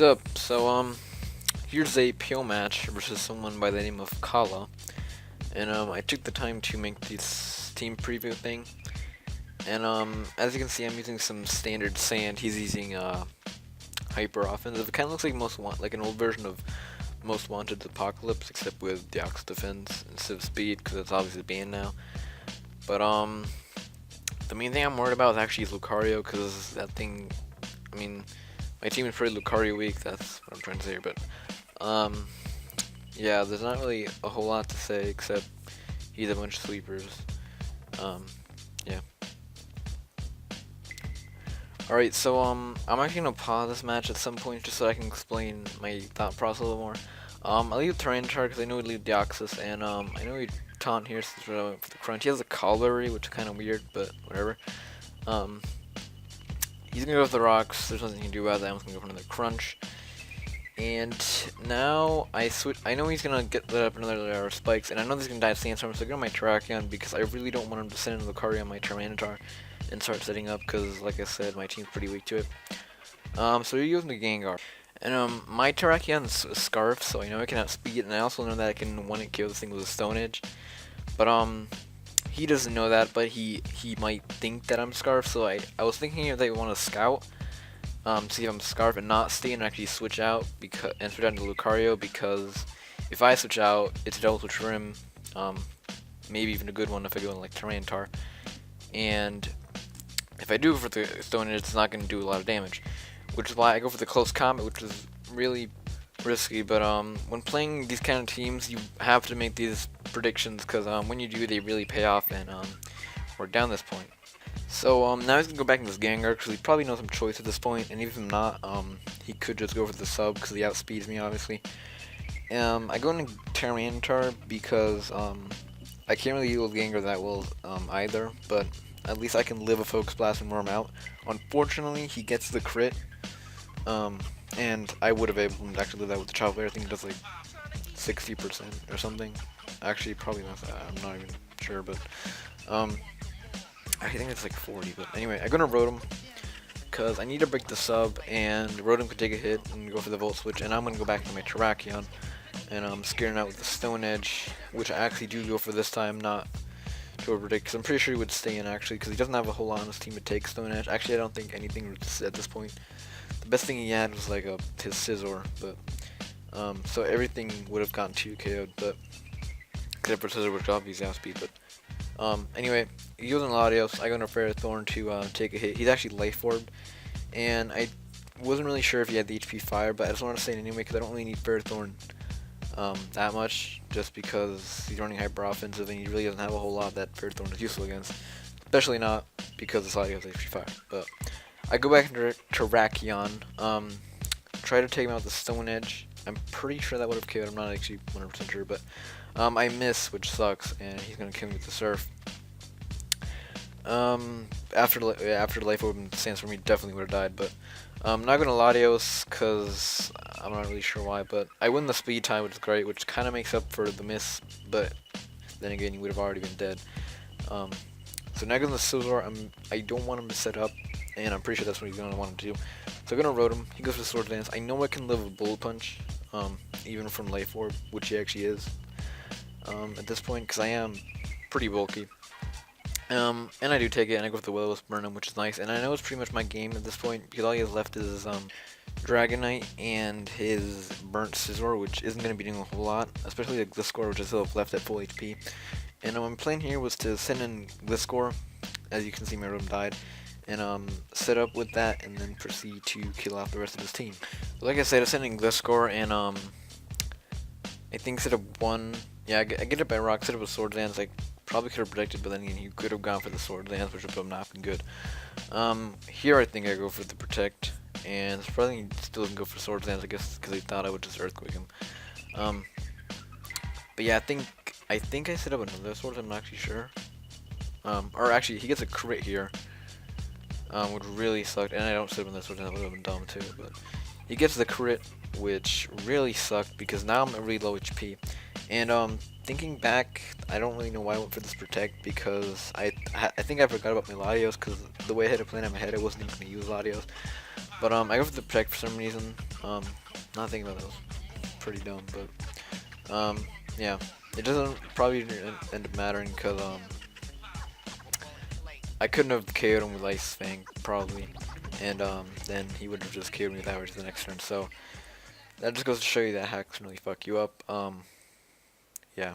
Sup? Here's a PO match versus someone by the name of Kala, and I took the time to make this team preview thing, and as you can see, I'm using some standard sand. He's using hyper offensive. It kind of looks like like an old version of Most Wanted Apocalypse, except with Deox defense instead of speed, because it's obviously banned now. But the main thing I'm worried about is actually Lucario, because that thing, I mean, my team is pretty Lucario weak, that's what I'm trying to say here, but, yeah, there's not really a whole lot to say, except he's a bunch of sleepers, yeah. Alright, so, I'm actually gonna pause this match at some point, just so I can explain my thought process a little more. I'll leave Tyranitar, because I know he'd leave Deoxys, and, I know he'd taunt here for the crunch. He has a Cavalry, which is kind of weird, but whatever. He's gonna go with the rocks. There's nothing he can do about that. I'm just gonna go for another crunch. And now I switch. I know he's gonna get lit up another spikes, and I know he's gonna die of Sandstorm. So I go to my Terrakion because I really don't want him to send in Lucario on my Tyranitar and start setting up. Because, like I said, my team's pretty weak to it. So you're using the Gengar, and my Terrakion's a Scarf, so I know I can outspeed, and I also know that I can one-hit KO this thing with a Stone Edge. But he doesn't know that, but he might think that I'm Scarf, so I was thinking if they want to scout, see if I'm Scarf and not stay and actually switch out and switch out into Lucario, because if I switch out, it's a double switch for him, maybe even a good one if I go in like Tyranitar, and if I do for the Stone Edge, it's not going to do a lot of damage, which is why I go for the Close Combat, which is really risky, but when playing these kind of teams, you have to make these predictions, because when you do, they really pay off, and we're down this point. So now he's gonna go back into this Gengar, because he probably knows some choice at this point, and even if not, he could just go for the sub, because he outspeeds me, obviously. I go into Tyranitar because I can't really deal with Gengar that well either, but at least I can live a Focus Blast and roar him out. Unfortunately, he gets the crit, and I would have been able to actually live that with the Chopper. I think it does like 60% or something. Actually, probably not that. I'm not even sure, but I think it's like 40. But anyway, I'm gonna Rotom because I need to break the sub, and Rotom could take a hit and go for the Volt Switch, and I'm gonna go back to my Terrakion, and I'm scaring out with the Stone Edge, which I actually do go for this time, not to overpredict, because I'm pretty sure he would stay in actually, because he doesn't have a whole lot on his team to take Stone Edge. Actually, I don't think anything at this point. The best thing he had was like his Scizor, but so everything would have gotten 2 KO'd, but except for Scizor, which obviously outspeed. But anyway, using Latios, I go into Ferrothorn to take a hit. He's actually Life Orbed, and I wasn't really sure if he had the HP Fire, but I just wanted to say it anyway because I don't really need Ferrothorn that much, just because he's running hyper offensive and he really doesn't have a whole lot that Ferrothorn is useful against, especially not because the Latios has HP Fire. But I go back into Terrakion, try to take him out with the Stone Edge. I'm pretty sure that would have killed. I'm not actually 100% sure, but I miss, which sucks, and he's gonna kill me with the Surf. After Life Orb and Sandstorm, he definitely would have died, but I'm not gonna Latios because I'm not really sure why, but I win the speed time, which is great, which kind of makes up for the miss, but then again, he would have already been dead. So now going to Scizor, I don't want him to set up, and I'm pretty sure that's what he's gonna want to do. So I'm gonna Rotom. He goes for Sword Dance. I know I can live a Bullet Punch, even from Life Orb, which he actually is at this point, because I am pretty bulky. And I do take it, and I go for the Will-O-Wisp Burnham, which is nice. And I know it's pretty much my game at this point, because all he has left is Dragonite and his Burnt Scizor, which isn't going to be doing a whole lot, especially like Gliscor, which is still left at full HP. And my plan here was to send in Gliscor. As you can see, my Rotom died. And set up with that, and then proceed to kill off the rest of his team. But like I said, I sent in Gliscor, and I think instead of one, yeah, I get it by Rock, set up with Sword Dance. I probably could have predicted, but then again, he could have gone for the Sword Dance, which would have not been good. Here I think I go for the Protect, and probably he still didn't go for Sword Dance, I guess, because he thought I would just Earthquake him. But yeah, I think I set up another Sword, I'm not actually sure. Or actually, he gets a crit here, which really sucked, and I don't set up another Sword Dance, that would have been dumb too, but he gets the crit, which really sucked, because now I'm at really low HP. And thinking back, I don't really know why I went for this Protect, because I think I forgot about my Latios, because the way I had it planned in my head, I wasn't even going to use Latios. But I go for the Protect for some reason, Not thinking about that was pretty dumb, but yeah, it doesn't probably end up mattering because I couldn't have KO'd him with Ice Fang probably, and then he would have just KO'd me with average the next turn. So that just goes to show you that hacks can really fuck you up. Yeah.